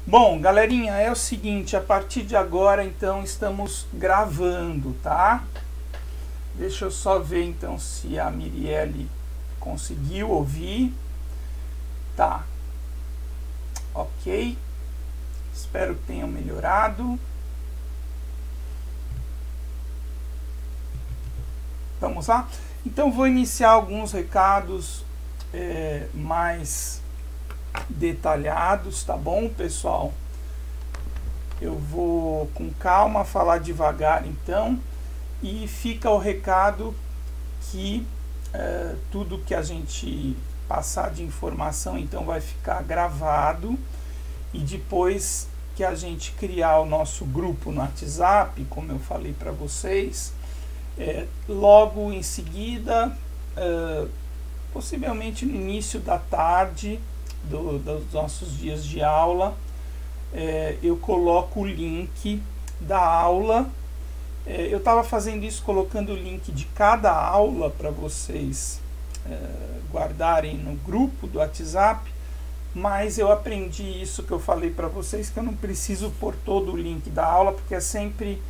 Bom, galerinha, é o seguinte, a partir de agora, então, estamos gravando, tá? Deixa eu só ver, então, se a Mirielle conseguiu ouvir. Tá. Ok. Espero que tenham melhorado. Vamos lá? Então, vou iniciar alguns recados mais detalhados, tá bom, pessoal? Eu vou com calma falar devagar, então, e fica o recado que tudo que a gente passar de informação, então, vai ficar gravado, e depois que a gente criar o nosso grupo no WhatsApp, como eu falei para vocês, logo em seguida, possivelmente no início da tarde dos nossos dias de aula, eu coloco o link da aula. Eu estava fazendo isso colocando o link de cada aula para vocês guardarem no grupo do WhatsApp, mas eu aprendi isso que eu falei para vocês, que eu não preciso pôr todo o link da aula, porque sempre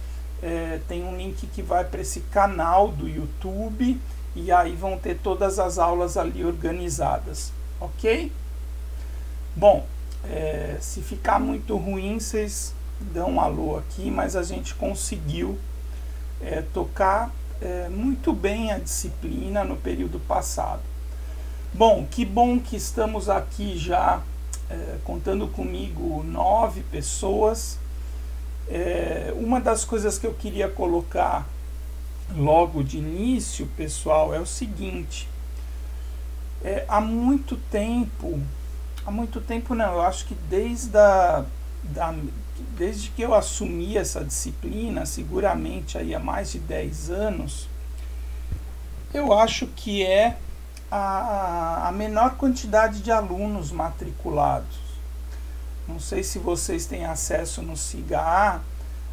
tem um link que vai para esse canal do YouTube, e aí vão ter todas as aulas ali organizadas, ok? Bom, se ficar muito ruim, vocês dão um alô aqui, mas a gente conseguiu tocar muito bem a disciplina no período passado. Bom que estamos aqui já contando comigo 9 pessoas. Uma das coisas que eu queria colocar logo de início, pessoal, é o seguinte: há muito tempo não, eu acho que desde que eu assumi essa disciplina, seguramente aí há mais de 10 anos, eu acho que é a menor quantidade de alunos matriculados. Não sei se vocês têm acesso no SIGA,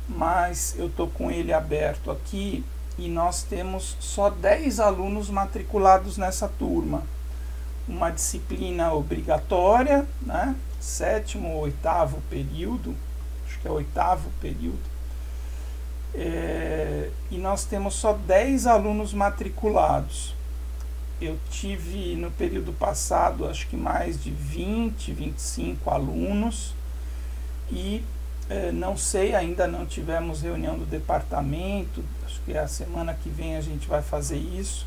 mas eu estou com ele aberto aqui e nós temos só 10 alunos matriculados nessa turma. Uma disciplina obrigatória, né? 7º ou 8º período, acho que é o 8º período, e nós temos só 10 alunos matriculados. Eu tive no período passado acho que mais de 20, 25 alunos, e não sei, ainda não tivemos reunião do departamento, acho que a semana que vem a gente vai fazer isso,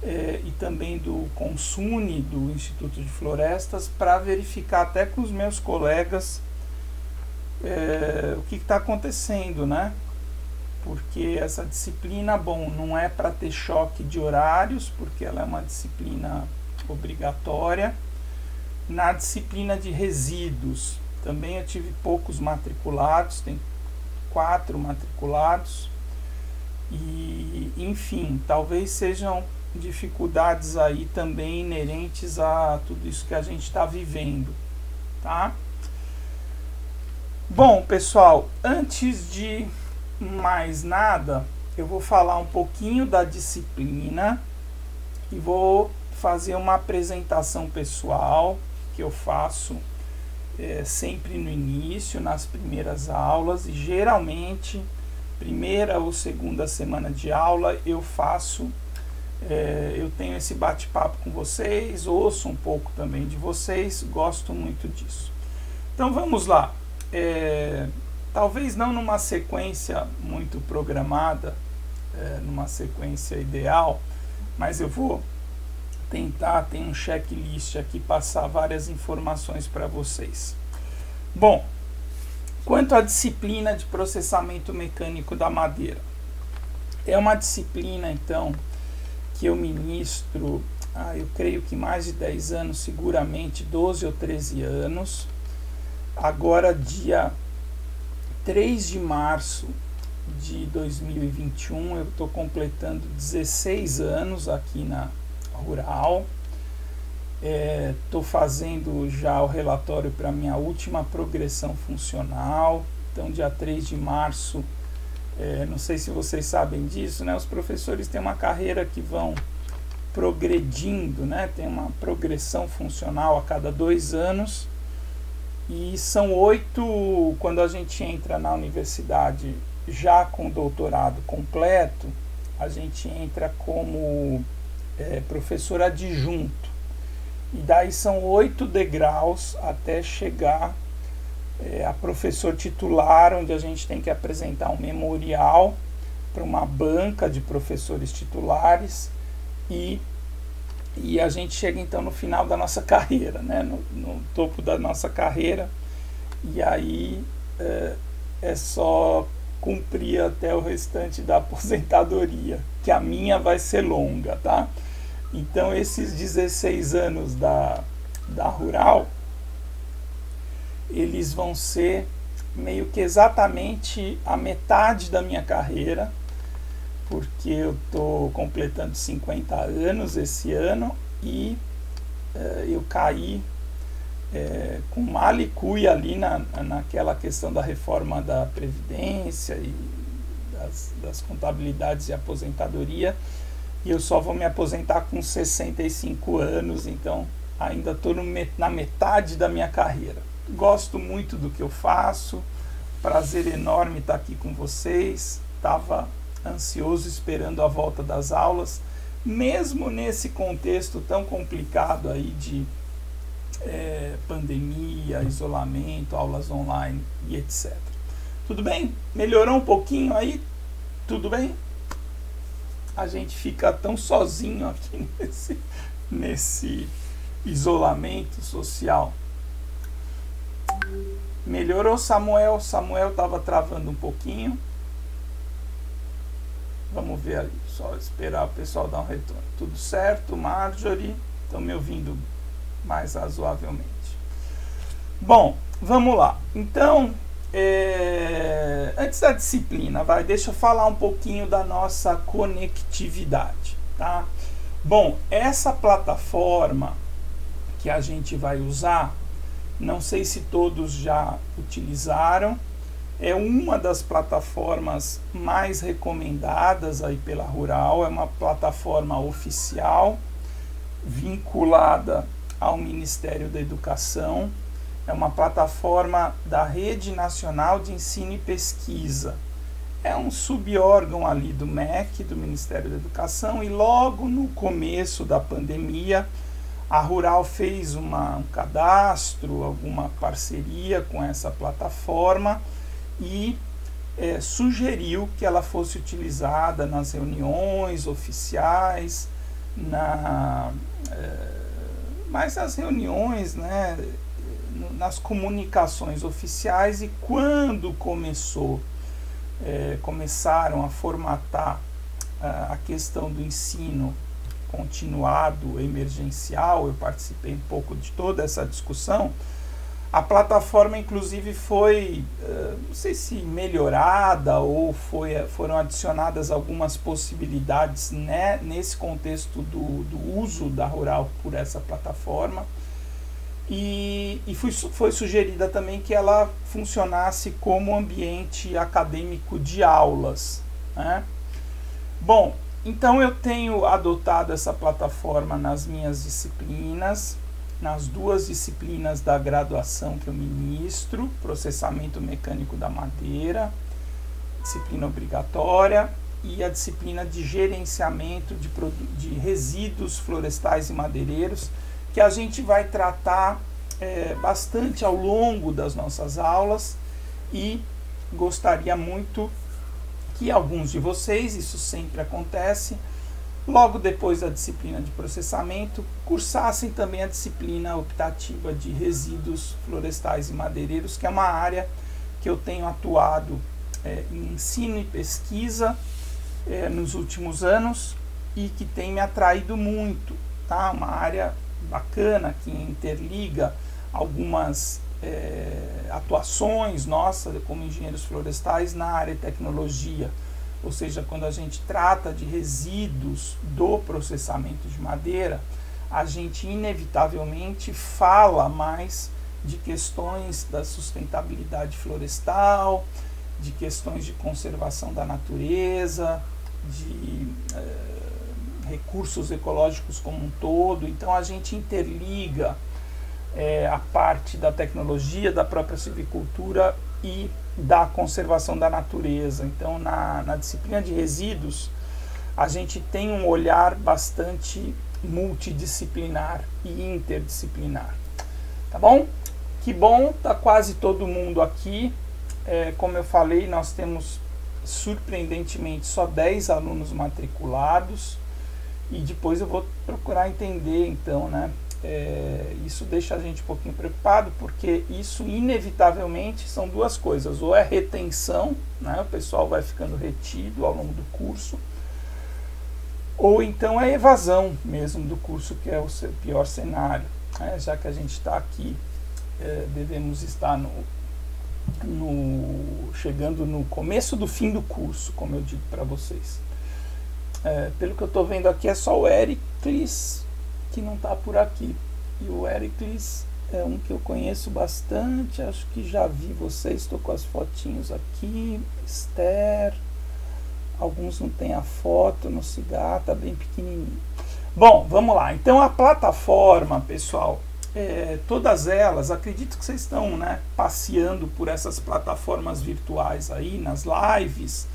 e também do Consune, do Instituto de Florestas, para verificar até com os meus colegas o que está acontecendo, né? Porque essa disciplina, bom, não é para ter choque de horários, porque ela é uma disciplina obrigatória. Na disciplina de resíduos, também eu tive poucos matriculados, tem 4 matriculados, e enfim, talvez sejam dificuldades aí também inerentes a tudo isso que a gente está vivendo, tá? Bom, pessoal, antes de mais nada, eu vou falar um pouquinho da disciplina e vou fazer uma apresentação pessoal que eu faço sempre no início, nas primeiras aulas, e geralmente primeira ou segunda semana de aula eu faço, eu tenho esse bate-papo com vocês, ouço um pouco também de vocês, gosto muito disso. Então vamos lá. Talvez não numa sequência muito programada, numa sequência ideal, mas eu vou tentar, tem um checklist aqui, passar várias informações para vocês. Bom, quanto à disciplina de processamento mecânico da madeira, é uma disciplina, então, que eu ministro, eu creio que mais de 10 anos, seguramente 12 ou 13 anos. Agora, dia 3 de março de 2021, eu estou completando 16 anos aqui na Rural. Estou fazendo já o relatório para minha última progressão funcional. Então, dia 3 de março, não sei se vocês sabem disso, né? Os professores têm uma carreira que vão progredindo, né? Tem uma progressão funcional a cada 2 anos. E são 8, quando a gente entra na universidade já com doutorado completo, a gente entra como professor adjunto. E daí são 8 degraus até chegar a professor titular, onde a gente tem que apresentar um memorial para uma banca de professores titulares e a gente chega então no final da nossa carreira, né? No topo da nossa carreira, e aí é só cumprir até o restante da aposentadoria, que a minha vai ser longa, tá? Então esses 16 anos da Rural, eles vão ser meio que exatamente a metade da minha carreira, porque eu estou completando 50 anos esse ano e eu caí com mala e cuia ali naquela questão da reforma da Previdência e das contabilidades e aposentadoria, e eu só vou me aposentar com 65 anos, então ainda estou na metade da minha carreira. Gosto muito do que eu faço, prazer enorme estar aqui com vocês, estava ansioso esperando a volta das aulas, mesmo nesse contexto tão complicado aí de pandemia, isolamento, aulas online e etc. Tudo bem? Melhorou um pouquinho aí? Tudo bem? A gente fica tão sozinho aqui nesse isolamento social. Melhorou, Samuel? Samuel estava travando um pouquinho. Vamos ver ali, só esperar o pessoal dar um retorno. Tudo certo, Marjorie? Estão me ouvindo mais razoavelmente. Bom, vamos lá. Então, antes da disciplina, deixa eu falar um pouquinho da nossa conectividade, tá? Bom, essa plataforma que a gente vai usar, não sei se todos já utilizaram, é uma das plataformas mais recomendadas aí pela Rural, é uma plataforma oficial, vinculada ao Ministério da Educação, é uma plataforma da Rede Nacional de Ensino e Pesquisa. É um subórgão ali do MEC, do Ministério da Educação, e logo no começo da pandemia, a Rural fez um cadastro, alguma parceria com essa plataforma e sugeriu que ela fosse utilizada nas reuniões oficiais, mas nas reuniões, né, nas comunicações oficiais. E quando começaram a formatar a questão do ensino continuado emergencial, eu participei um pouco de toda essa discussão. A plataforma, inclusive, foi, não sei se melhorada ou foram adicionadas algumas possibilidades, né, nesse contexto do uso da Rural por essa plataforma. E foi sugerida também que ela funcionasse como ambiente acadêmico de aulas, né? Bom, então eu tenho adotado essa plataforma nas minhas disciplinas, nas 2 disciplinas da graduação que eu ministro, processamento mecânico da madeira, disciplina obrigatória, e a disciplina de gerenciamento de resíduos florestais e madeireiros, que a gente vai tratar bastante ao longo das nossas aulas, e gostaria muito que alguns de vocês, isso sempre acontece, logo depois da disciplina de processamento, cursassem também a disciplina optativa de resíduos florestais e madeireiros, que é uma área que eu tenho atuado em ensino e pesquisa nos últimos anos e que tem me atraído muito, tá? Uma área bacana que interliga algumas atuações nossas como engenheiros florestais na área de tecnologia. Ou seja, quando a gente trata de resíduos do processamento de madeira, a gente inevitavelmente fala mais de questões da sustentabilidade florestal, de questões de conservação da natureza, de recursos ecológicos como um todo. Então a gente interliga a parte da tecnologia, da própria silvicultura e da conservação da natureza. Então, na disciplina de resíduos, a gente tem um olhar bastante multidisciplinar e interdisciplinar. Tá bom? Que bom, tá quase todo mundo aqui. Como eu falei, nós temos surpreendentemente só 10 alunos matriculados, e depois eu vou procurar entender, então, né? Isso deixa a gente um pouquinho preocupado, porque isso inevitavelmente são duas coisas: ou é retenção, né? O pessoal vai ficando retido ao longo do curso, ou então é evasão mesmo do curso, que é o pior cenário, né? Já que a gente está aqui, devemos estar chegando no começo do fim do curso, como eu digo para vocês. Pelo que eu estou vendo aqui, é só o Éricles que não está por aqui. E o Éricles é um que eu conheço bastante, acho que já vi vocês, estou com as fotinhos aqui. Esther, alguns não tem a foto, no cigarro, está bem pequenininho. Bom, vamos lá. Então a plataforma, pessoal, todas elas, acredito que vocês estão, né, passeando por essas plataformas virtuais aí, nas lives,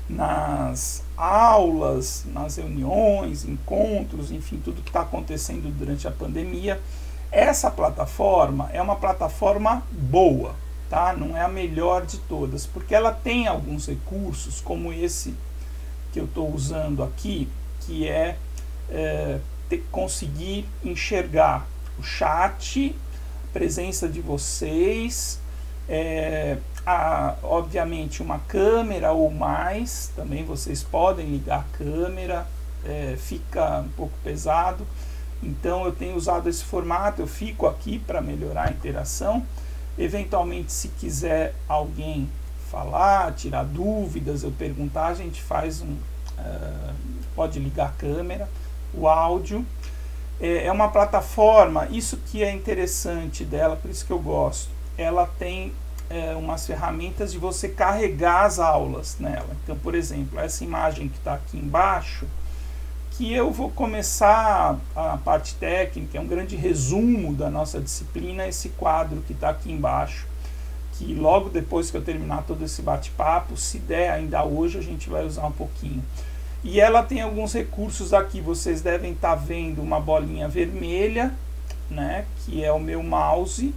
nas aulas, nas reuniões, encontros, enfim, tudo que está acontecendo durante a pandemia. Essa plataforma é uma plataforma boa, tá? Não é a melhor de todas, porque ela tem alguns recursos, como esse que eu estou usando aqui, que conseguir enxergar o chat, a presença de vocês, obviamente uma câmera ou mais, também vocês podem ligar a câmera, fica um pouco pesado, então eu tenho usado esse formato, eu fico aqui para melhorar a interação. Eventualmente, se quiser alguém falar, tirar dúvidas, eu perguntar, a gente faz pode ligar a câmera, o áudio. É uma plataforma, isso que é interessante dela, por isso que eu gosto, ela tem umas ferramentas de você carregar as aulas nela. Então, por exemplo, essa imagem que está aqui embaixo, que eu vou começar a parte técnica, é um grande resumo da nossa disciplina, esse quadro que está aqui embaixo, que logo depois que eu terminar todo esse bate-papo, se der ainda hoje, a gente vai usar um pouquinho. E ela tem alguns recursos aqui, vocês devem estar vendo uma bolinha vermelha, né, que é o meu mouse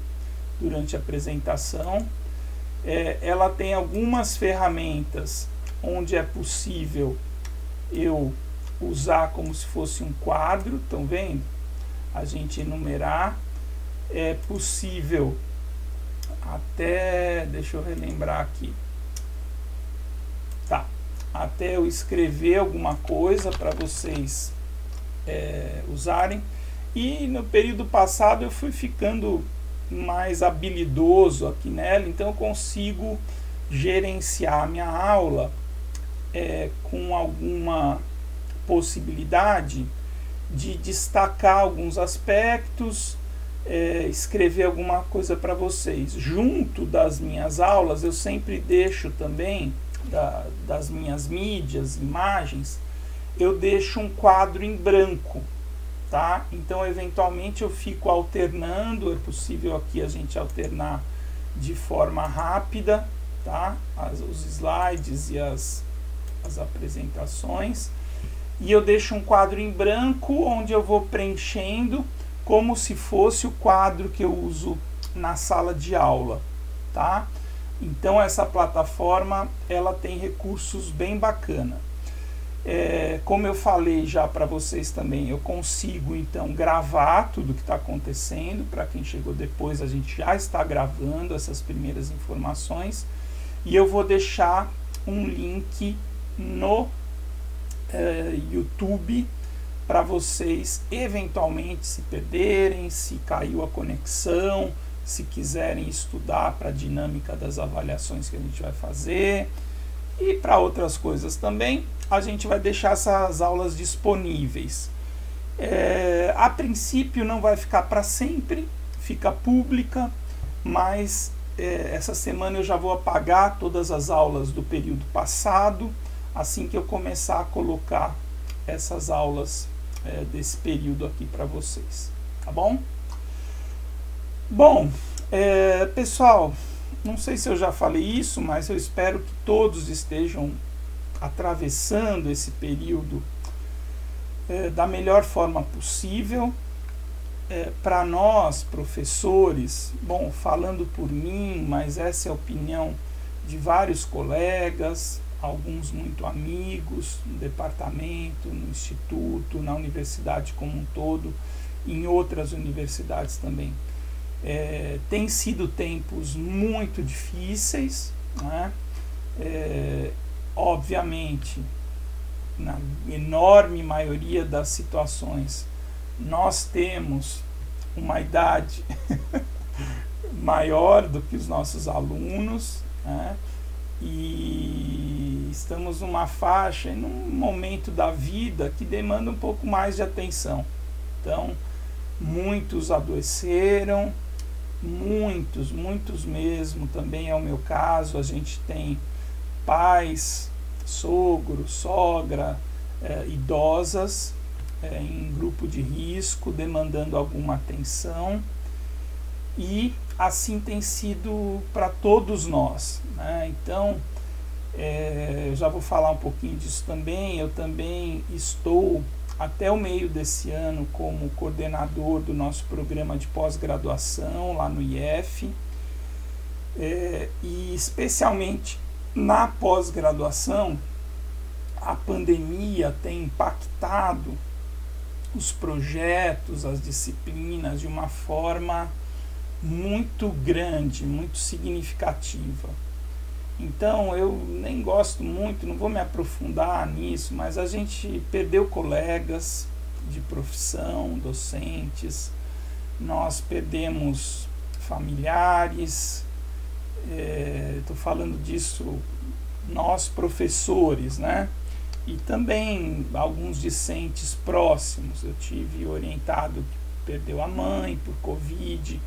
durante a apresentação. Ela tem algumas ferramentas onde é possível eu usar como se fosse um quadro, estão vendo? A gente enumerar. É possível até, deixa eu relembrar aqui, tá, até eu escrever alguma coisa para vocês usarem. E no período passado eu fui ficando mais habilidoso aqui nela, então eu consigo gerenciar a minha aula com alguma possibilidade de destacar alguns aspectos, escrever alguma coisa para vocês. Junto das minhas aulas, eu sempre deixo também, das minhas mídias, imagens, eu deixo um quadro em branco, tá? Então, eventualmente, eu fico alternando, é possível aqui a gente alternar de forma rápida, tá? Os slides e as apresentações. E eu deixo um quadro em branco onde eu vou preenchendo como se fosse o quadro que eu uso na sala de aula, tá? Então essa plataforma, ela tem recursos bem bacana. Como eu falei já para vocês também, eu consigo então gravar tudo que está acontecendo. Para quem chegou depois, a gente já está gravando essas primeiras informações. E eu vou deixar um link no YouTube para vocês eventualmente se perderem, se caiu a conexão, se quiserem estudar para a dinâmica das avaliações que a gente vai fazer e para outras coisas também. A gente vai deixar essas aulas disponíveis. A princípio não vai ficar para sempre, fica pública, mas essa semana eu já vou apagar todas as aulas do período passado, assim que eu começar a colocar essas aulas desse período aqui para vocês, tá bom? Bom, pessoal, não sei se eu já falei isso, mas eu espero que todos estejam atravessando esse período da melhor forma possível. Para nós, professores, bom, falando por mim, mas essa é a opinião de vários colegas, alguns muito amigos, no departamento, no instituto, na universidade como um todo, em outras universidades também. Tem sido tempos muito difíceis, né? Obviamente, na enorme maioria das situações, nós temos uma idade maior do que os nossos alunos, né? E estamos numa faixa, num momento da vida que demanda um pouco mais de atenção. Então, muitos adoeceram, muitos mesmo, também é o meu caso. A gente tem pais, sogro, sogra, idosas, em grupo de risco, demandando alguma atenção, e assim tem sido para todos nós, né? Então, eu já vou falar um pouquinho disso também. Eu também estou, até o meio desse ano, como coordenador do nosso programa de pós-graduação lá no IF, e especialmente na pós-graduação, a pandemia tem impactado os projetos, as disciplinas de uma forma muito grande, muito significativa. Então eu nem gosto muito, não vou me aprofundar nisso, mas a gente perdeu colegas de profissão, docentes, nós perdemos familiares, estou falando disso, nós professores, né? E também alguns discentes próximos. Eu tive orientado que perdeu a mãe por Covid.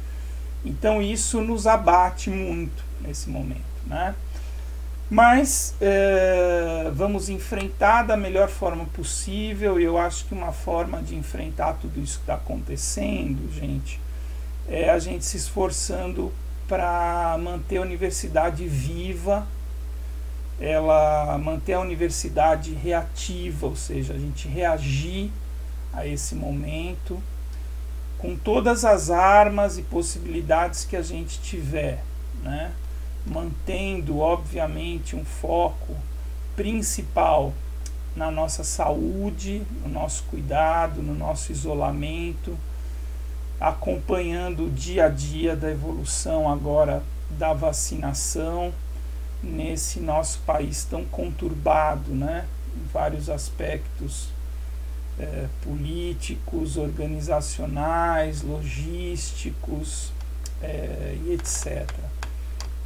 Então isso nos abate muito nesse momento, né? Mas vamos enfrentar da melhor forma possível. E eu acho que uma forma de enfrentar tudo isso que está acontecendo, gente, é a gente se esforçando para manter a universidade viva, manter a universidade reativa, ou seja, a gente reagir a esse momento com todas as armas e possibilidades que a gente tiver, né? Mantendo, obviamente, um foco principal na nossa saúde, no nosso cuidado, no nosso isolamento, acompanhando o dia a dia da evolução agora da vacinação nesse nosso país tão conturbado, né? Em vários aspectos políticos, organizacionais, logísticos, e etc.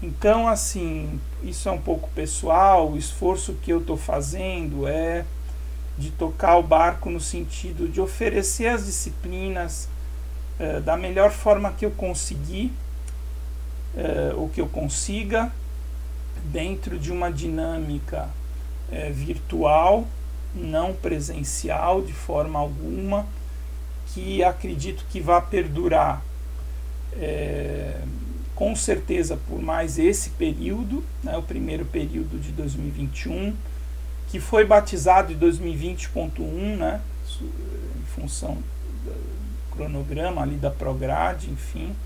Então, assim, isso é um pouco pessoal. O esforço que eu estou fazendo é de tocar o barco no sentido de oferecer as disciplinas da melhor forma que eu conseguir, ou que eu consiga, dentro de uma dinâmica virtual, não presencial de forma alguma, que acredito que vai perdurar com certeza por mais esse período, né, o primeiro período de 2021, que foi batizado de 2020.1, né, em função do cronograma ali da Prograde, enfim,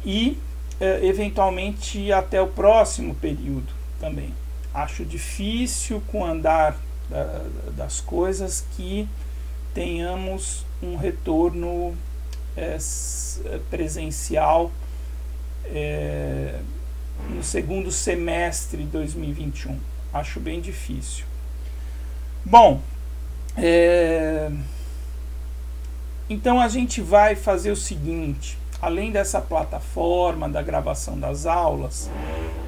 e eventualmente até o próximo período também. Acho difícil, com o andar das coisas, que tenhamos um retorno presencial no segundo semestre de 2021. Acho bem difícil. Bom, então a gente vai fazer o seguinte: além dessa plataforma da gravação das aulas,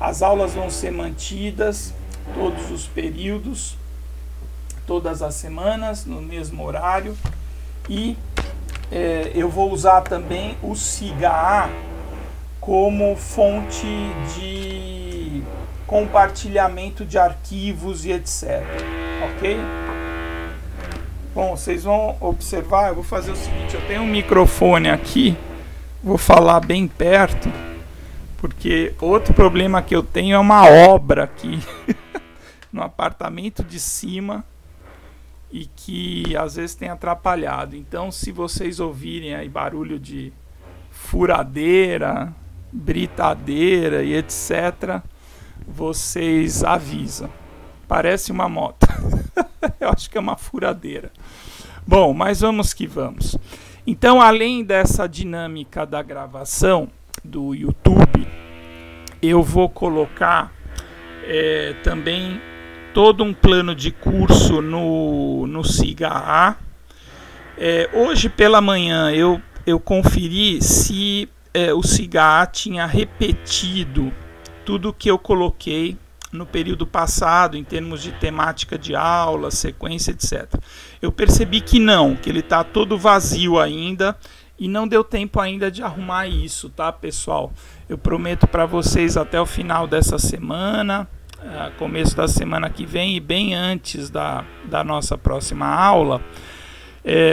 as aulas vão ser mantidas todos os períodos, todas as semanas, no mesmo horário, e eu vou usar também o SIGA como fonte de compartilhamento de arquivos e etc. Ok? Bom, vocês vão observar, eu vou fazer o seguinte: eu tenho um microfone aqui vou falar bem perto, porque outro problema que eu tenho é uma obra aqui no apartamento de cima e que às vezes tem atrapalhado. Então, se vocês ouvirem aí barulho de furadeira, britadeira e etc., vocês avisam. Parece uma moto. Eu acho que é uma furadeira. Bom, mas vamos que vamos. Então, além dessa dinâmica da gravação do YouTube, eu vou colocar também todo um plano de curso no SIGA A. Hoje pela manhã eu conferi se o SIGA A tinha repetido tudo que eu coloquei no período passado, em termos de temática de aula, sequência, etc. Eu percebi que não, que ele está todo vazio ainda e não deu tempo ainda de arrumar isso, tá, pessoal? Eu prometo para vocês até o final dessa semana, começo da semana que vem e bem antes da nossa próxima aula,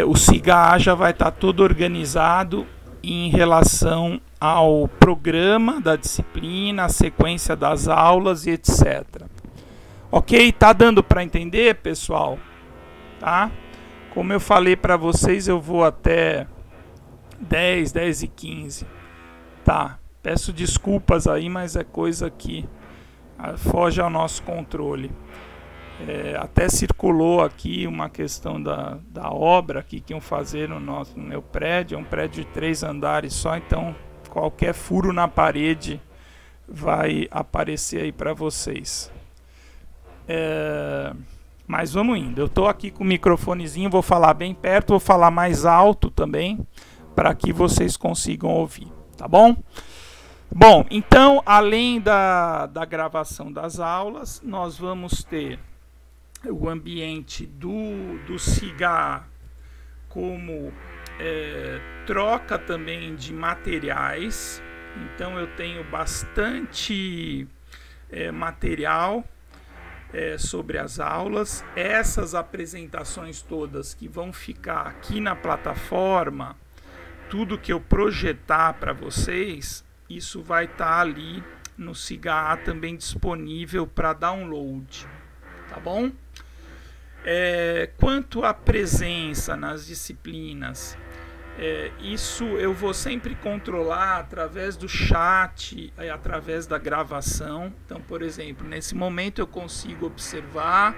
o SIGA A já vai estar todo organizado em relação ao programa da disciplina, a sequência das aulas e etc. Ok? Tá dando para entender, pessoal? Tá? Como eu falei para vocês, eu vou até 10 e 15. Tá? Peço desculpas aí, mas é coisa que foge ao nosso controle. Até circulou aqui uma questão da obra aqui que iam fazer no meu prédio. É um prédio de 3 andares só, então qualquer furo na parede vai aparecer aí para vocês. Mas vamos indo. Eu estou aqui com o microfonezinho, vou falar bem perto, vou falar mais alto também, para que vocês consigam ouvir, tá bom? Bom, então, além da gravação das aulas, nós vamos ter o ambiente do SIGA A como troca também de materiais. Então eu tenho bastante material sobre as aulas. Essas apresentações todas que vão ficar aqui na plataforma, tudo que eu projetar para vocês, isso vai estar ali no SIGA A também disponível para download, tá bom? Quanto à presença nas disciplinas, isso eu vou sempre controlar através do chat, através da gravação. Então, por exemplo, nesse momento eu consigo observar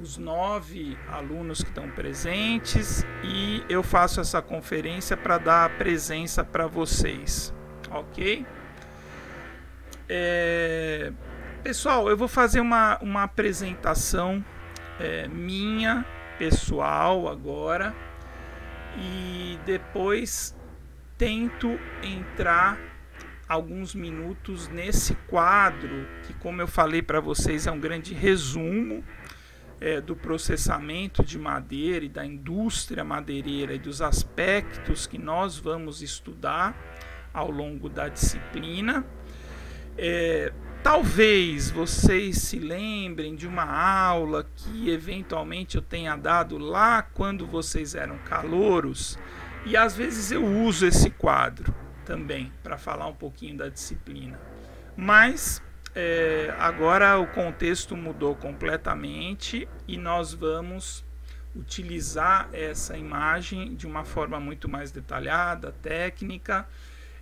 os 9 alunos que estão presentes e eu faço essa conferência para dar a presença para vocês, ok? Pessoal, eu vou fazer uma apresentação minha, pessoal, agora, e depois tento entrar alguns minutos nesse quadro que, como eu falei para vocês, é um grande resumo do processamento de madeira e da indústria madeireira e dos aspectos que nós vamos estudar ao longo da disciplina. Talvez vocês se lembrem de uma aula que eventualmente eu tenha dado lá quando vocês eram calouros, e às vezes eu uso esse quadro também para falar um pouquinho da disciplina. Mas agora o contexto mudou completamente e nós vamos utilizar essa imagem de uma forma muito mais detalhada, técnica.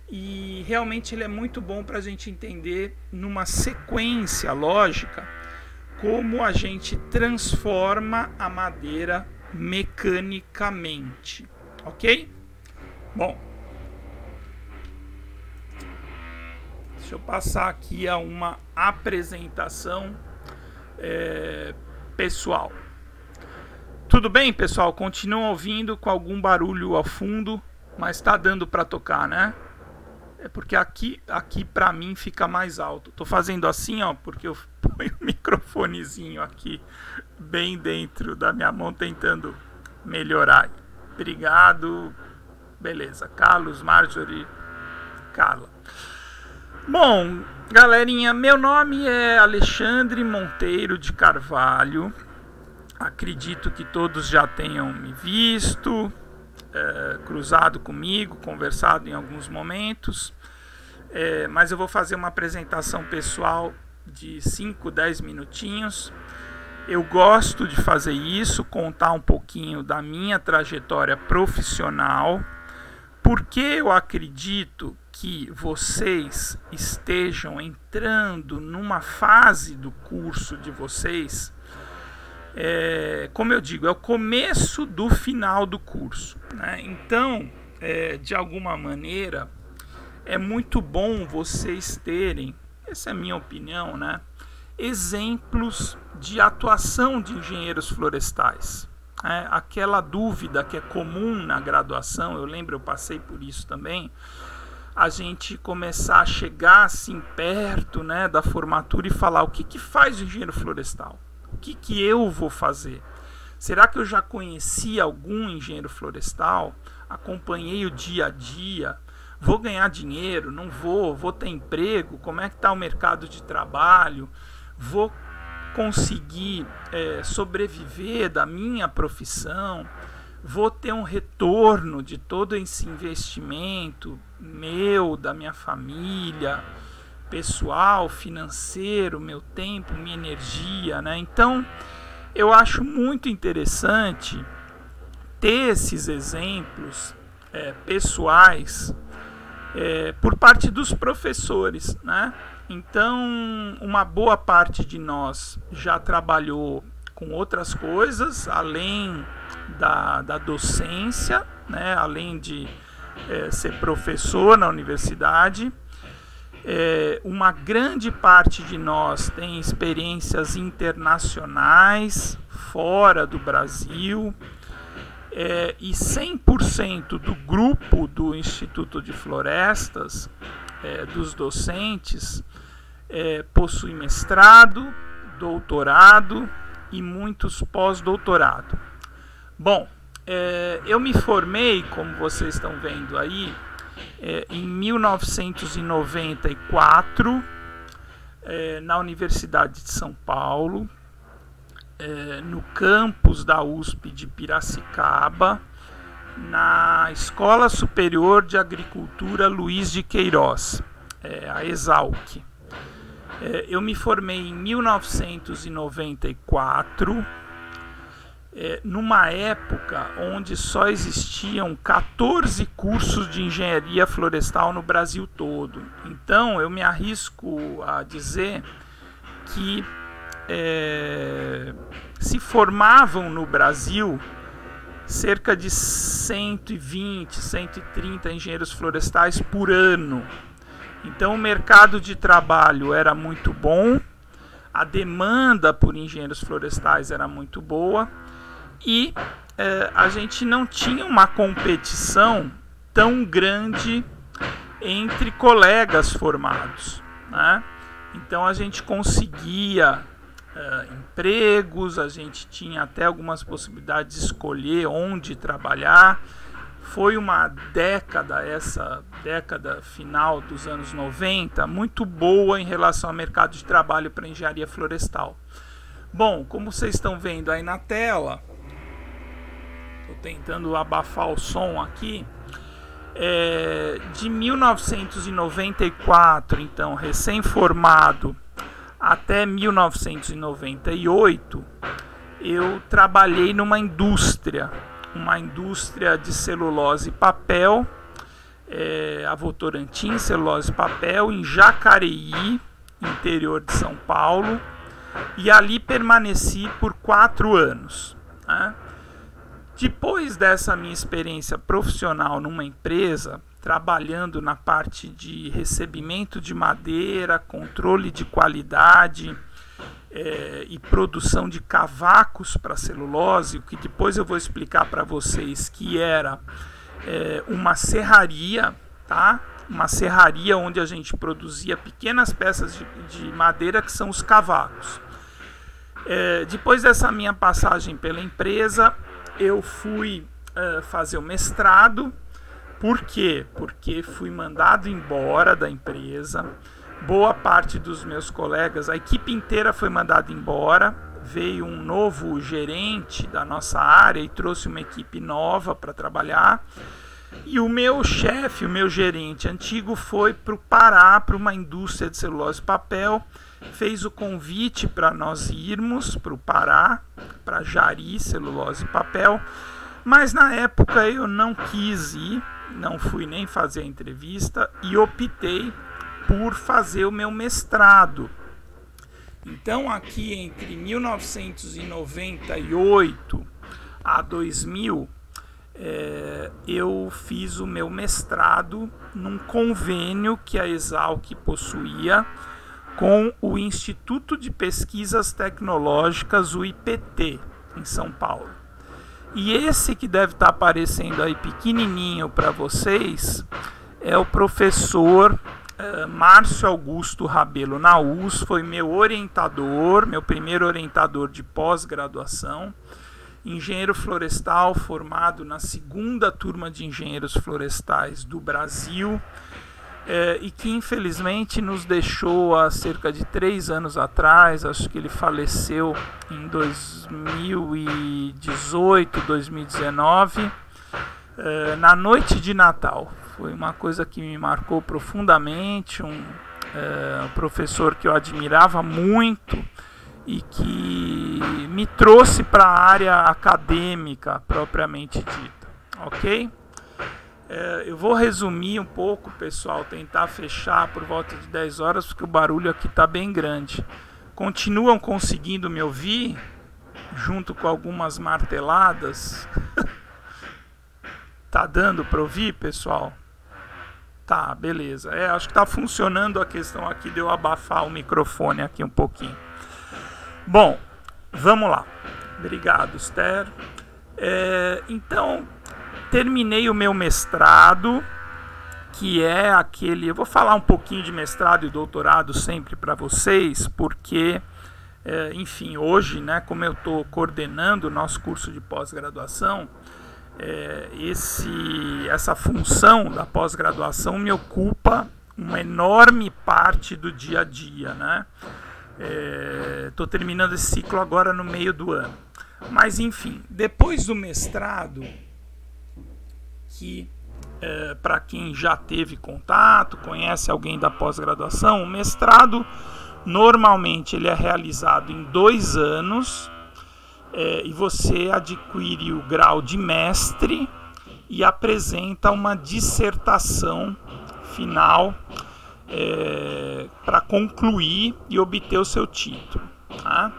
E realmente ele é muito bom para a gente entender numa sequência lógica como a gente transforma a madeira mecanicamente, ok? Bom, deixa eu passar aqui a uma apresentação pessoal. Tudo bem, pessoal? Continuam ouvindo com algum barulho ao fundo, mas está dando para tocar, né? É porque aqui para mim fica mais alto. Tô fazendo assim, ó, porque eu ponho o microfonezinho aqui bem dentro da minha mão tentando melhorar. Obrigado. Beleza. Carlos, Marjorie, Carla. Bom, galerinha, meu nome é Alexandre Monteiro de Carvalho. Acredito que todos já tenham me visto. cruzado comigo, conversado em alguns momentos, mas eu vou fazer uma apresentação pessoal de 5, 10 minutinhos. Eu gosto de fazer isso, contar um pouquinho da minha trajetória profissional, porque eu acredito que vocês estejam entrando numa fase do curso de vocês, como eu digo, é o começo do final do curso, né? Então, de alguma maneira, é muito bom vocês terem, essa é a minha opinião, né, exemplos de atuação de engenheiros florestais. Aquela dúvida que é comum na graduação, eu lembro, eu passei por isso também, a gente começar a chegar assim perto, né, da formatura e falar: o que faz o engenheiro florestal? O que eu vou fazer? Será que eu já conheci algum engenheiro florestal? Acompanhei o dia a dia? Vou ganhar dinheiro? Não vou? Vou ter emprego? Como é que está o mercado de trabalho? Vou conseguir sobreviver da minha profissão? Vou ter um retorno de todo esse investimento meu, da minha família, pessoal, financeiro, meu tempo, minha energia, né? Então, eu acho muito interessante ter esses exemplos pessoais por parte dos professores, né? Então, uma boa parte de nós já trabalhou com outras coisas, além da docência, né? Além de ser professor na universidade. Uma grande parte de nós tem experiências internacionais, fora do Brasil, e 100% do grupo do Instituto de Florestas, dos docentes, possui mestrado, doutorado e muitos pós-doutorado. Bom, eu me formei, como vocês estão vendo aí, em 1994, na Universidade de São Paulo, no campus da USP de Piracicaba, na Escola Superior de Agricultura Luiz de Queiroz, a ESALQ. Eu me formei em 1994, numa época onde só existiam 14 cursos de engenharia florestal no Brasil todo. Então, eu me arrisco a dizer que se formavam no Brasil cerca de 120, 130 engenheiros florestais por ano. Então, o mercado de trabalho era muito bom, a demanda por engenheiros florestais era muito boa, e a gente não tinha uma competição tão grande entre colegas formados, né? Então a gente conseguia empregos, a gente tinha até algumas possibilidades de escolher onde trabalhar. Foi uma década, essa década final dos anos 90, muito boa em relação ao mercado de trabalho para engenharia florestal. Bom, como vocês estão vendo aí na tela, estou tentando abafar o som aqui, de 1994, então, recém-formado, até 1998, eu trabalhei numa indústria de celulose e papel, a Votorantim Celulose e Papel, em Jacareí, interior de São Paulo, e ali permaneci por 4 anos, né? Depois dessa minha experiência profissional numa empresa, trabalhando na parte de recebimento de madeira, controle de qualidade e produção de cavacos para celulose, o que depois eu vou explicar para vocês que era uma serraria, tá? Uma serraria onde a gente produzia pequenas peças de madeira que são os cavacos. Depois dessa minha passagem pela empresa, eu fui fazer o mestrado. Por quê? Porque fui mandado embora da empresa. Boa parte dos meus colegas, a equipe inteira foi mandada embora. veio um novo gerente da nossa área e trouxe uma equipe nova para trabalhar. E o meu chefe, o meu gerente antigo, foi para o Pará, para uma indústria de celulose e papel, fez o convite para nós irmos para o Pará, para Jari Celulose e Papel, mas na época eu não quis ir, não fui nem fazer a entrevista e optei por fazer o meu mestrado. Então aqui entre 1998 a 2000, eu fiz o meu mestrado num convênio que a Exalc possuía com o Instituto de Pesquisas Tecnológicas, o IPT, em São Paulo. E esse que deve estar aparecendo aí pequenininho para vocês é o professor Márcio Augusto Rabelo Naus, foi meu orientador, meu primeiro orientador de pós-graduação, engenheiro florestal formado na segunda turma de engenheiros florestais do Brasil, e que infelizmente nos deixou há cerca de 3 anos atrás. Acho que ele faleceu em 2018, 2019, na noite de Natal. Foi uma coisa que me marcou profundamente, um professor que eu admirava muito e que me trouxe para a área acadêmica propriamente dita, ok? Eu vou resumir um pouco, pessoal, tentar fechar por volta de 10 horas, porque o barulho aqui está bem grande. Continuam conseguindo me ouvir, junto com algumas marteladas? Tá dando para ouvir, pessoal? Tá, beleza. Acho que tá funcionando a questão aqui de eu abafar o microfone aqui um pouquinho. Bom, vamos lá. Obrigado, Esther. Então, terminei o meu mestrado, que é aquele... Eu vou falar um pouquinho de mestrado e doutorado sempre para vocês, porque, enfim, hoje, né, como eu estou coordenando o nosso curso de pós-graduação, essa função da pós-graduação me ocupa uma enorme parte do dia a dia, né? Estou terminando esse ciclo agora no meio do ano. Mas, enfim, depois do mestrado, que para quem já teve contato, conhece alguém da pós-graduação, o mestrado normalmente ele é realizado em 2 anos, e você adquire o grau de mestre e apresenta uma dissertação final para concluir e obter o seu título, tá?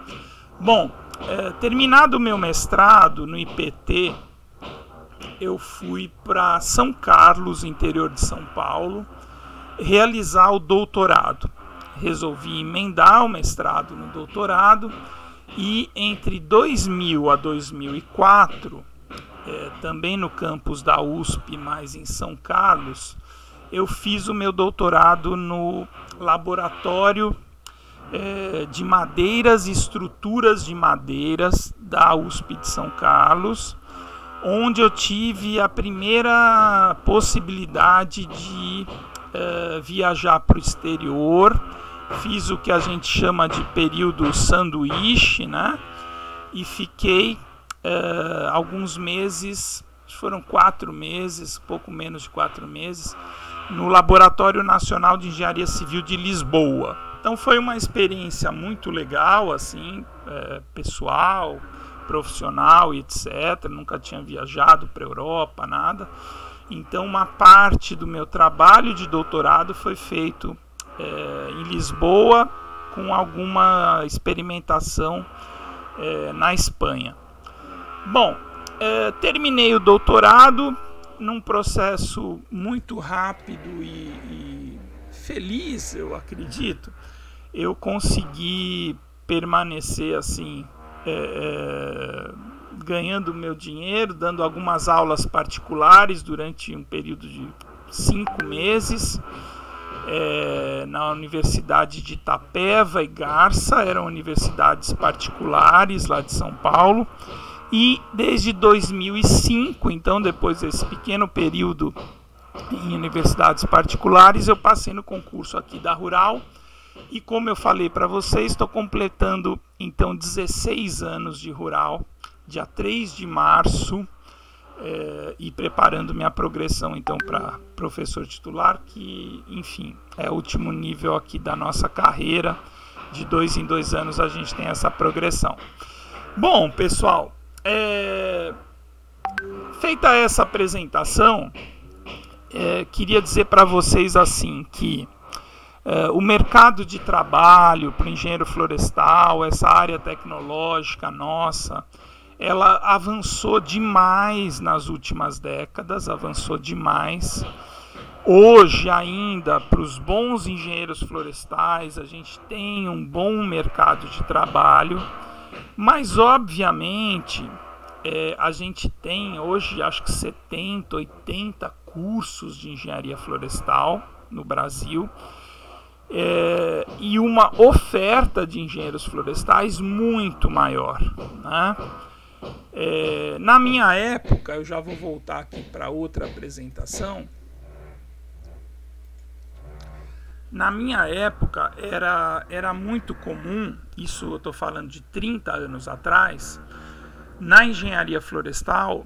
Bom, terminado o meu mestrado no IPT, eu fui para São Carlos, interior de São Paulo, realizar o doutorado. Resolvi emendar o mestrado no doutorado e entre 2000 a 2004, também no campus da USP, mas em São Carlos, eu fiz o meu doutorado no laboratório de madeiras e estruturas de madeiras da USP de São Carlos, onde eu tive a primeira possibilidade de viajar para o exterior. Fiz o que a gente chama de período sanduíche, né? E fiquei alguns meses, foram 4 meses, pouco menos de 4 meses, no Laboratório Nacional de Engenharia Civil de Lisboa. Então foi uma experiência muito legal, assim, pessoal, profissional e etc. Nunca tinha viajado para a Europa, nada. Então uma parte do meu trabalho de doutorado foi feito em Lisboa, com alguma experimentação na Espanha. Bom, terminei o doutorado num processo muito rápido e feliz, eu acredito. Eu consegui permanecer assim, ganhando meu dinheiro, dando algumas aulas particulares durante um período de 5 meses. Na Universidade de Itapeva e Garça, eram universidades particulares lá de São Paulo, e desde 2005, então depois desse pequeno período em universidades particulares, eu passei no concurso aqui da Rural, e como eu falei para vocês, estou completando então 16 anos de rural, dia 3 de março, e preparando minha progressão então para professor titular, que enfim é o último nível aqui da nossa carreira. De 2 em 2 anos a gente tem essa progressão. Bom, pessoal, feita essa apresentação, queria dizer para vocês assim que o mercado de trabalho para o engenheiro florestal, essa área tecnológica nossa, ela avançou demais nas últimas décadas, avançou demais. Hoje ainda, para os bons engenheiros florestais, a gente tem um bom mercado de trabalho, mas obviamente a gente tem hoje acho que 70, 80 cursos de engenharia florestal no Brasil, e uma oferta de engenheiros florestais muito maior, né? Na minha época, eu já vou voltar aqui para outra apresentação. Na minha época era muito comum, isso eu estou falando de 30 anos atrás, na engenharia florestal,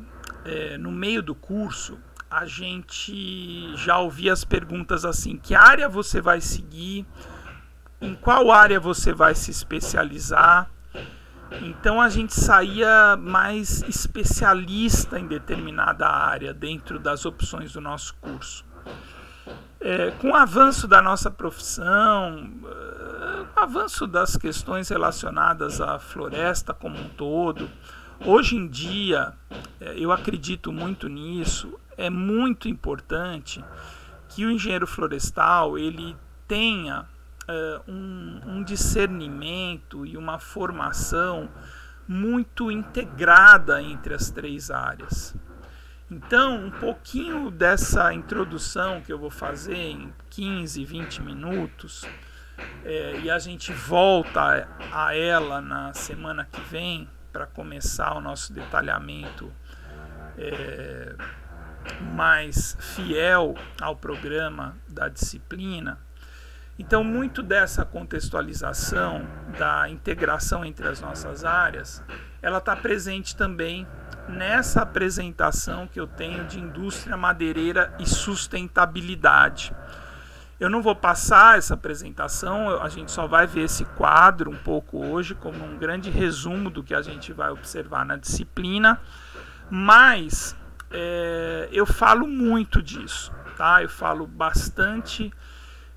no meio do curso, a gente já ouvia as perguntas assim: que área você vai seguir? Em qual área você vai se especializar? Então a gente saía mais especialista em determinada área dentro das opções do nosso curso. Com o avanço da nossa profissão, com o avanço das questões relacionadas à floresta como um todo, hoje em dia, eu acredito muito nisso, é muito importante que o engenheiro florestal ele tenha um discernimento e uma formação muito integrada entre as 3 áreas. Então, um pouquinho dessa introdução que eu vou fazer em 15, 20 minutos, e a gente volta a ela na semana que vem para começar o nosso detalhamento mais fiel ao programa da disciplina. Então, muito dessa contextualização, da integração entre as nossas áreas, ela está presente também nessa apresentação que eu tenho de indústria madeireira e sustentabilidade. Eu não vou passar essa apresentação, a gente só vai ver esse quadro um pouco hoje como um grande resumo do que a gente vai observar na disciplina, mas eu falo muito disso, tá? Eu falo bastante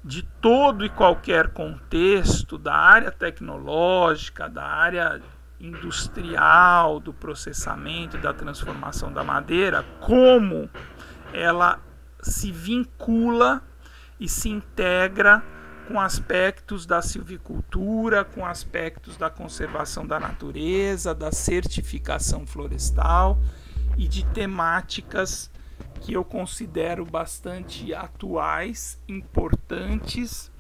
de todo e qualquer contexto da área tecnológica, da área industrial, do processamento e da transformação da madeira, como ela se vincula e se integra com aspectos da silvicultura, com aspectos da conservação da natureza, da certificação florestal e de temáticas que eu considero bastante atuais, importantes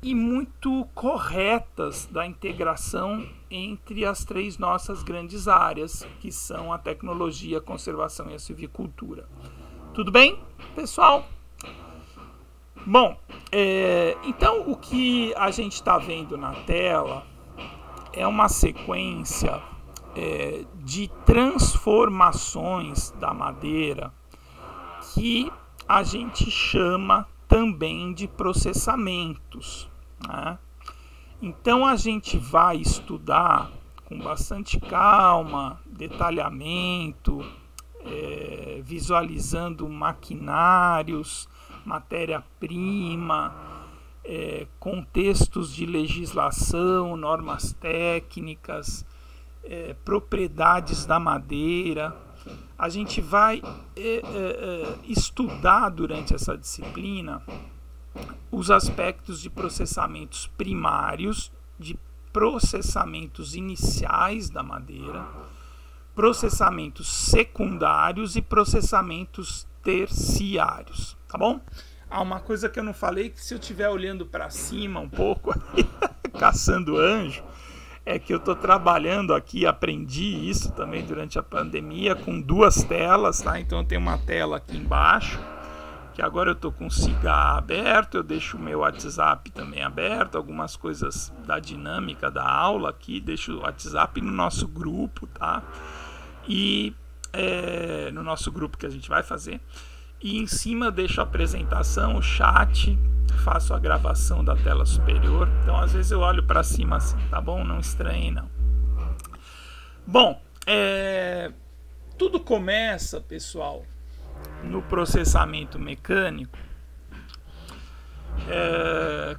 e muito corretas da integração entre as 3 nossas grandes áreas, que são a tecnologia, a conservação e a silvicultura. Tudo bem, pessoal? Bom, então o que a gente está vendo na tela é uma sequência de transformações da madeira que a gente chama também de processamentos, né? Então a gente vai estudar com bastante calma, detalhamento, visualizando maquinários, matéria-prima, contextos de legislação, normas técnicas, propriedades da madeira. A gente vai estudar durante essa disciplina os aspectos de processamentos primários, de processamentos iniciais da madeira, processamentos secundários e processamentos terciários, tá bom? Uma coisa que eu não falei, que se eu estiver olhando para cima um pouco, caçando anjo, é que eu estou trabalhando aqui, aprendi isso também durante a pandemia, com 2 telas, tá? Então eu tenho uma tela aqui embaixo, que agora eu estou com o Cigar aberto, eu deixo o meu WhatsApp também aberto, algumas coisas da dinâmica da aula aqui, deixo o WhatsApp no nosso grupo, tá? E no nosso grupo que a gente vai fazer. E em cima eu deixo a apresentação, o chat, faço a gravação da tela superior. Então às vezes eu olho para cima assim, tá bom? Não estranhe não. Bom, tudo começa, pessoal, no processamento mecânico,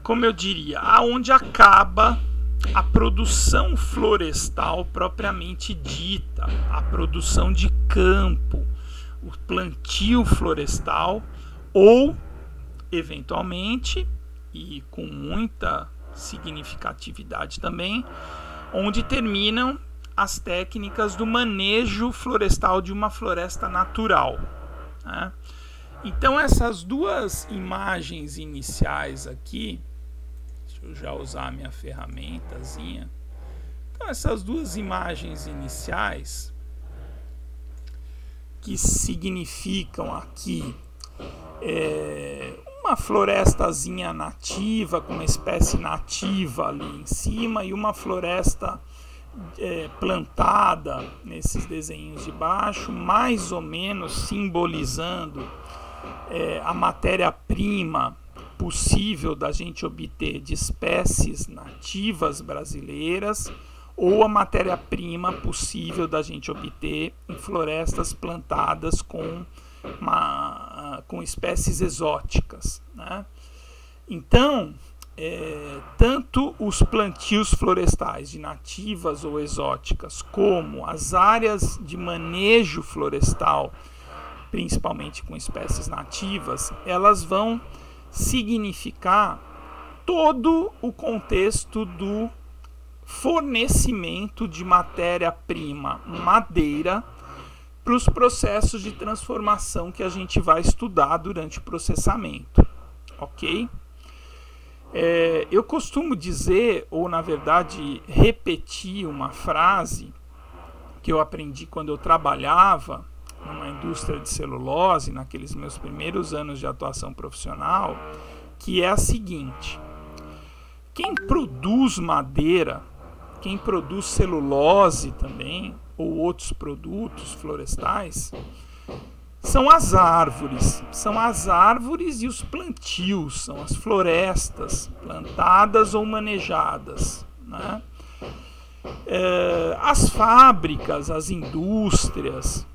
como eu diria, aonde acaba a produção florestal propriamente dita, a produção de campo, o plantio florestal, ou eventualmente, e com muita significatividade também, onde terminam as técnicas do manejo florestal de uma floresta natural, né? Então essas duas imagens iniciais aqui, deixa eu já usar a minha ferramentazinha. Então essas duas imagens iniciais, que significam aqui uma florestazinha nativa, com uma espécie nativa ali em cima, e uma floresta plantada nesses desenhos de baixo, mais ou menos simbolizando a matéria-prima possível da gente obter de espécies nativas brasileiras, ou a matéria-prima possível da gente obter em florestas plantadas com espécies exóticas, né? Então, tanto os plantios florestais de nativas ou exóticas, como as áreas de manejo florestal, principalmente com espécies nativas, elas vão significar todo o contexto do fornecimento de matéria-prima madeira para os processos de transformação que a gente vai estudar durante o processamento, ok? Eu costumo dizer, ou na verdade repetir uma frase que eu aprendi quando eu trabalhava numa indústria de celulose, naqueles meus primeiros anos de atuação profissional, que é a seguinte: quem produz madeira, quem produz celulose também, ou outros produtos florestais, são as árvores e os plantios, são as florestas plantadas ou manejadas, né? As fábricas, as indústrias,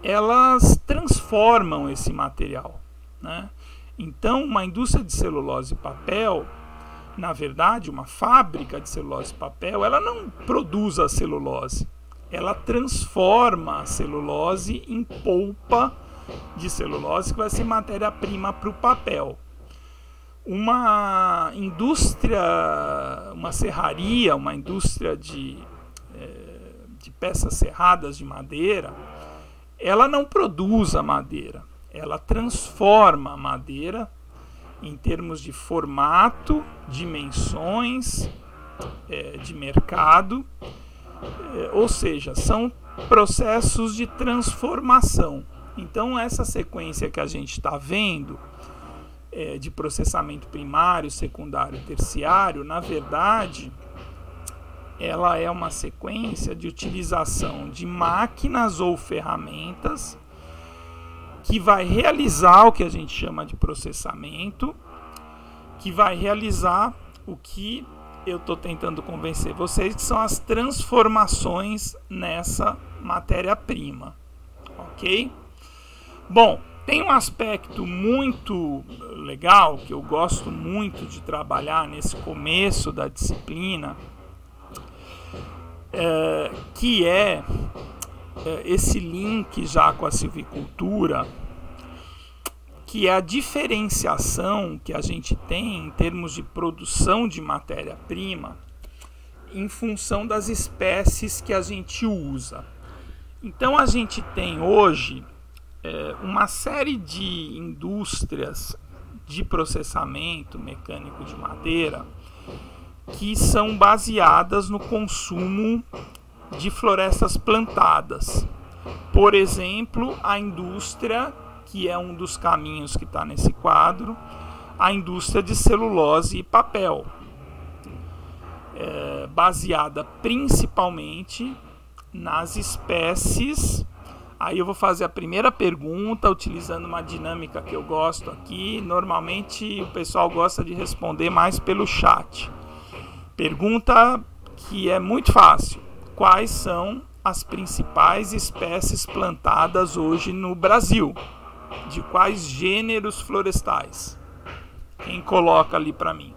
elas transformam esse material, né? Então, uma indústria de celulose e papel, na verdade, uma fábrica de celulose e papel, ela não produz a celulose, ela transforma a celulose em polpa de celulose, que vai ser matéria-prima para o papel. Uma indústria, uma serraria, uma indústria de peças serradas de madeira, ela não produz a madeira, ela transforma a madeira em termos de formato, dimensões, de mercado, ou seja, são processos de transformação. Então essa sequência que a gente está vendo, de processamento primário, secundário e terciário, na verdade, ela é uma sequência de utilização de máquinas ou ferramentas que vai realizar o que a gente chama de processamento, que vai realizar o que eu estou tentando convencer vocês, que são as transformações nessa matéria-prima, ok? Bom, tem um aspecto muito legal, que eu gosto muito de trabalhar nesse começo da disciplina, que é esse link já com a silvicultura, que é a diferenciação que a gente tem em termos de produção de matéria-prima em função das espécies que a gente usa. Então a gente tem hoje uma série de indústrias de processamento mecânico de madeira que são baseadas no consumo de florestas plantadas. Por exemplo, a indústria que é um dos caminhos que está nesse quadro, a indústria de celulose e papel, baseada principalmente nas espécies. Aí eu vou fazer a primeira pergunta utilizando uma dinâmica que eu gosto aqui. Normalmente o pessoal gosta de responder mais pelo chat. Pergunta que é muito fácil: quais são as principais espécies plantadas hoje no Brasil? De quais gêneros florestais? Quem coloca ali para mim?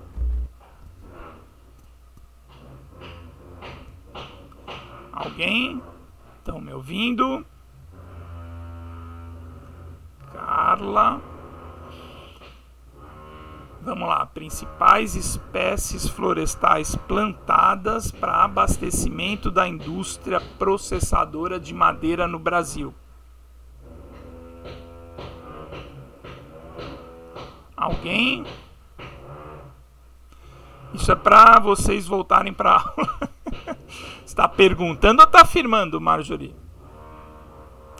Alguém? Estão me ouvindo? Carla. Vamos lá. Principais espécies florestais plantadas para abastecimento da indústria processadora de madeira no Brasil. Alguém? Isso é para vocês voltarem para a aula. Está perguntando ou está afirmando, Marjorie?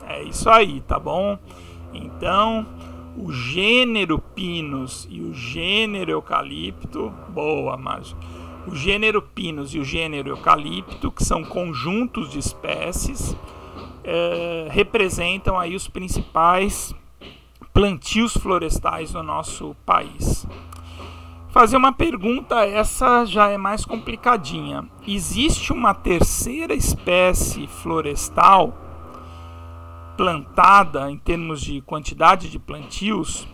É isso aí, tá bom? Então, o gênero Pinus e o gênero Eucalipto, boa, Marjorie. O gênero Pinus e o gênero Eucalipto, que são conjuntos de espécies, representam aí os principais plantios florestais no nosso país. Fazer uma pergunta, essa já é mais complicadinha. Existe uma terceira espécie florestal plantada em termos de quantidade de plantios,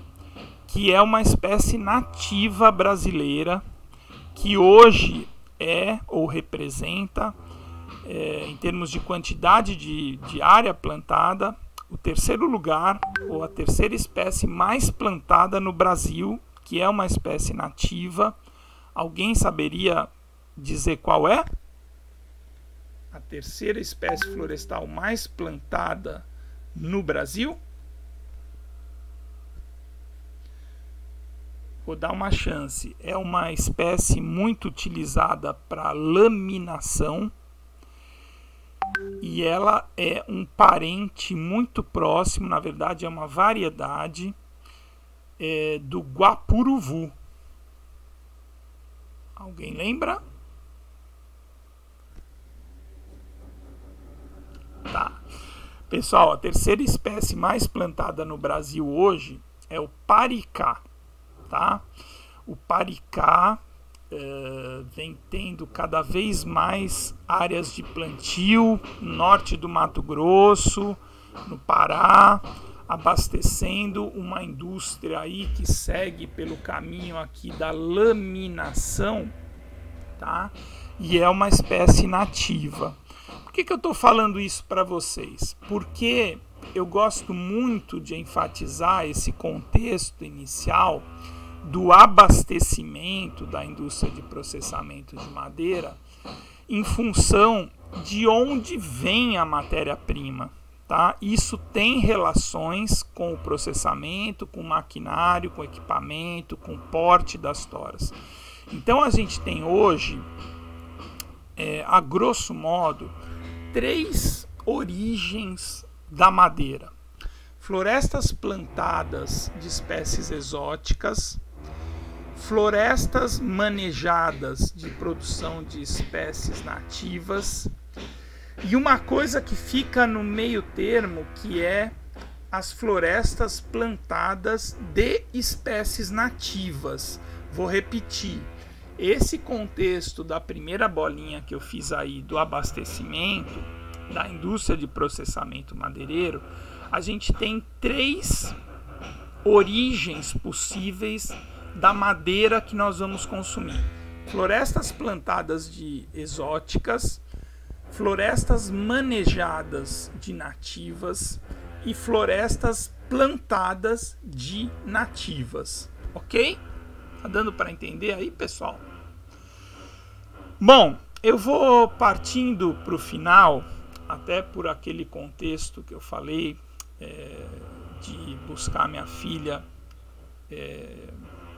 que é uma espécie nativa brasileira, que hoje é ou representa, em termos de quantidade de área plantada, o terceiro lugar ou a terceira espécie mais plantada no Brasil, que é uma espécie nativa. Alguém saberia dizer qual é? A terceira espécie florestal mais plantada no Brasil? Vou dar uma chance. É uma espécie muito utilizada para laminação e ela é um parente muito próximo, na verdade é uma variedade do guapuruvu. Alguém lembra? Tá. Pessoal, a terceira espécie mais plantada no Brasil hoje é o paricá, tá? O paricá vem tendo cada vez mais áreas de plantio no norte do Mato Grosso, no Pará, abastecendo uma indústria aí que segue pelo caminho aqui da laminação, tá? E é uma espécie nativa. Por que eu estou falando isso para vocês? Porque eu gosto muito de enfatizar esse contexto inicial do abastecimento da indústria de processamento de madeira em função de onde vem a matéria-prima. Tá? Isso tem relações com o processamento, com o maquinário, com o equipamento, com o porte das toras. Então a gente tem hoje, a grosso modo, 3 origens da madeira: florestas plantadas de espécies exóticas, florestas manejadas de produção de espécies nativas, e uma coisa que fica no meio termo, que é as florestas plantadas de espécies nativas. Vou repetir. Esse contexto da primeira bolinha que eu fiz aí do abastecimento da indústria de processamento madeireiro, a gente tem 3 origens possíveis da madeira que nós vamos consumir: florestas plantadas de exóticas, florestas manejadas de nativas e florestas plantadas de nativas. Ok? Tá dando para entender aí, pessoal? Bom, eu vou partindo para o final, até por aquele contexto que eu falei, de buscar minha filha,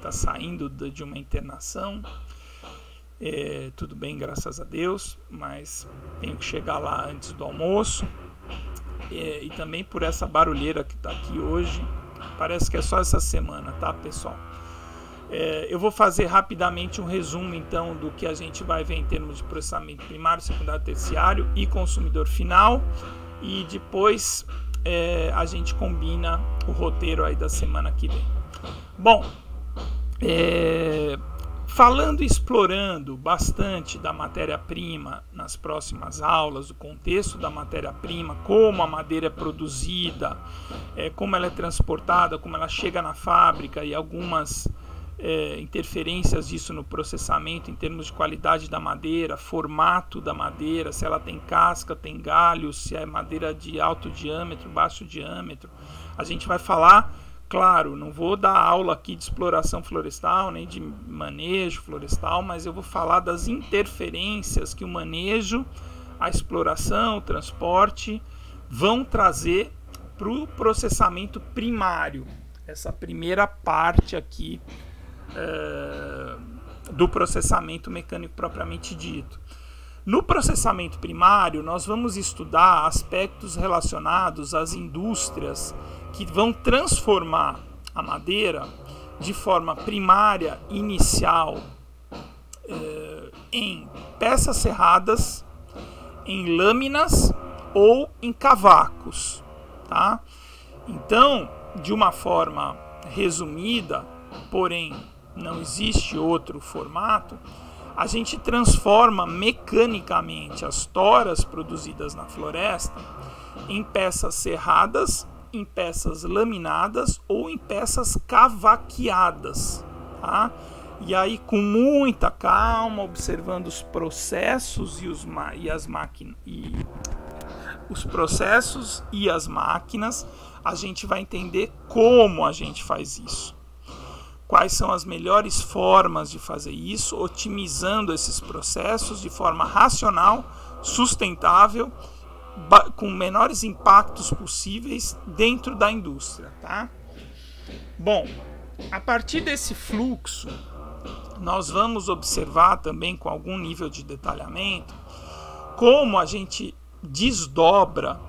tá saindo de uma internação. Tudo bem, graças a Deus, mas tenho que chegar lá antes do almoço, e também por essa barulheira que está aqui hoje, Parece que é só essa semana, tá, pessoal? Eu vou fazer rapidamente um resumo, então, do que a gente vai ver em termos de processamento primário, secundário, terciário e consumidor final. E depois a gente combina o roteiro aí da semana que vem. Bom, falando e explorando bastante da matéria-prima nas próximas aulas, o contexto da matéria-prima, como a madeira é produzida, como ela é transportada, como ela chega na fábrica e algumas interferências disso no processamento em termos de qualidade da madeira, formato da madeira, se ela tem casca, tem galho, se é madeira de alto diâmetro, baixo diâmetro. A gente vai falar, claro, não vou dar aula aqui de exploração florestal, nem de manejo florestal, mas eu vou falar das interferências que o manejo, a exploração, o transporte vão trazer para o processamento primário. Essa primeira parte aqui do processamento mecânico propriamente dito. No processamento primário, nós vamos estudar aspectos relacionados às indústrias que vão transformar a madeira de forma primária, inicial, em peças serradas, em lâminas ou em cavacos, tá? Então, de uma forma resumida, porém não existe outro formato, a gente transforma mecanicamente as toras produzidas na floresta em peças serradas, em peças laminadas ou em peças cavaqueadas, tá? E aí, com muita calma, observando os processos os processos e as máquinas, a gente vai entender como a gente faz isso. Quais são as melhores formas de fazer isso, otimizando esses processos de forma racional, sustentável, com menores impactos possíveis dentro da indústria, tá? Bom, a partir desse fluxo, nós vamos observar também com algum nível de detalhamento como a gente desdobra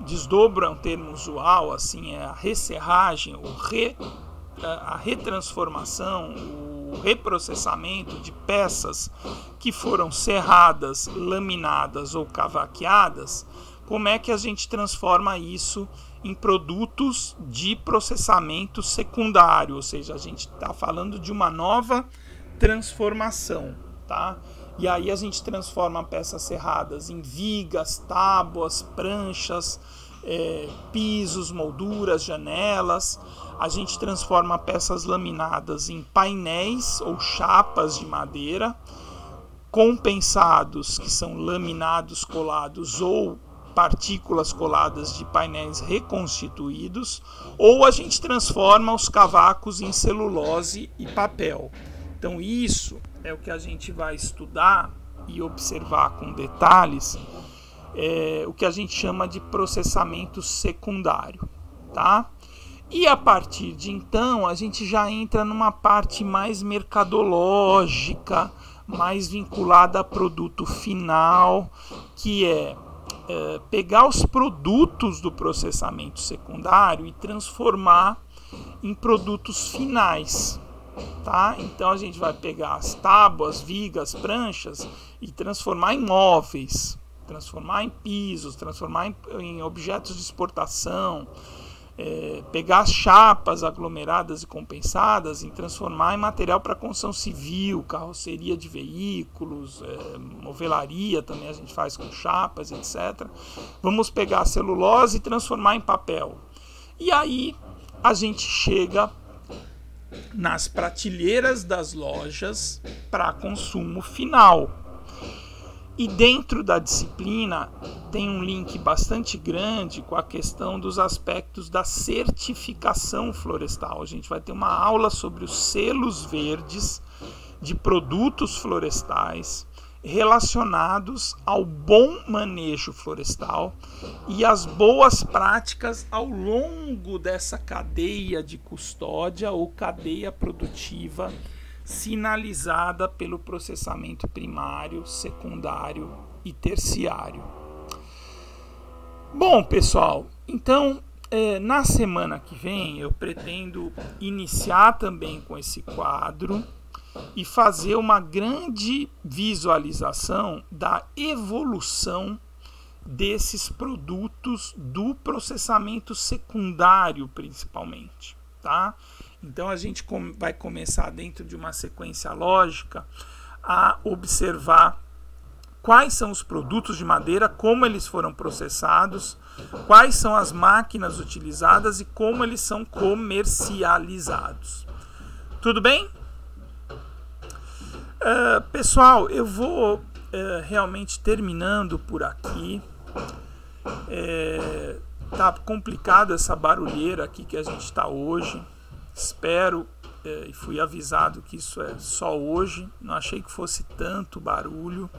é um termo usual, assim, é a resserragem, a retransformação, o reprocessamento de peças que foram serradas, laminadas ou cavaqueadas. Como é que a gente transforma isso em produtos de processamento secundário? Ou seja, a gente está falando de uma nova transformação, tá? E aí a gente transforma peças serradas em vigas, tábuas, pranchas, pisos, molduras, janelas. A gente transforma peças laminadas em painéis ou chapas de madeira, compensados, que são laminados colados ou partículas coladas de painéis reconstituídos, ou a gente transforma os cavacos em celulose e papel. Então isso é o que a gente vai estudar e observar com detalhes, o que a gente chama de processamento secundário, tá? E a partir de então a gente já entra numa parte mais mercadológica, mais vinculada a produto final, que é pegar os produtos do processamento secundário e transformar em produtos finais, tá? Então a gente vai pegar as tábuas, vigas, pranchas e transformar em móveis, transformar em pisos, transformar em objetos de exportação, pegar as chapas aglomeradas e compensadas e transformar em material para construção civil, carroceria de veículos, movelaria também a gente faz com chapas, etc. Vamos pegar a celulose e transformar em papel. E aí a gente chega nas prateleiras das lojas para consumo final. E dentro da disciplina tem um link bastante grande com a questão dos aspectos da certificação florestal. A gente vai ter uma aula sobre os selos verdes de produtos florestais relacionados ao bom manejo florestal e as boas práticas ao longo dessa cadeia de custódia ou cadeia produtiva sinalizada pelo processamento primário, secundário e terciário. Bom, pessoal, então Na semana que vem eu pretendo iniciar também com esse quadro e fazer uma grande visualização da evolução desses produtos do processamento secundário, principalmente, tá? Então a gente vai começar dentro de uma sequência lógica a observar quais são os produtos de madeira, como eles foram processados, quais são as máquinas utilizadas e como eles são comercializados. Tudo bem? Pessoal, eu vou realmente terminando por aqui. Tá complicado essa barulheira aqui que a gente está hoje. Espero e fui avisado que isso é só hoje. Não achei que fosse tanto barulho.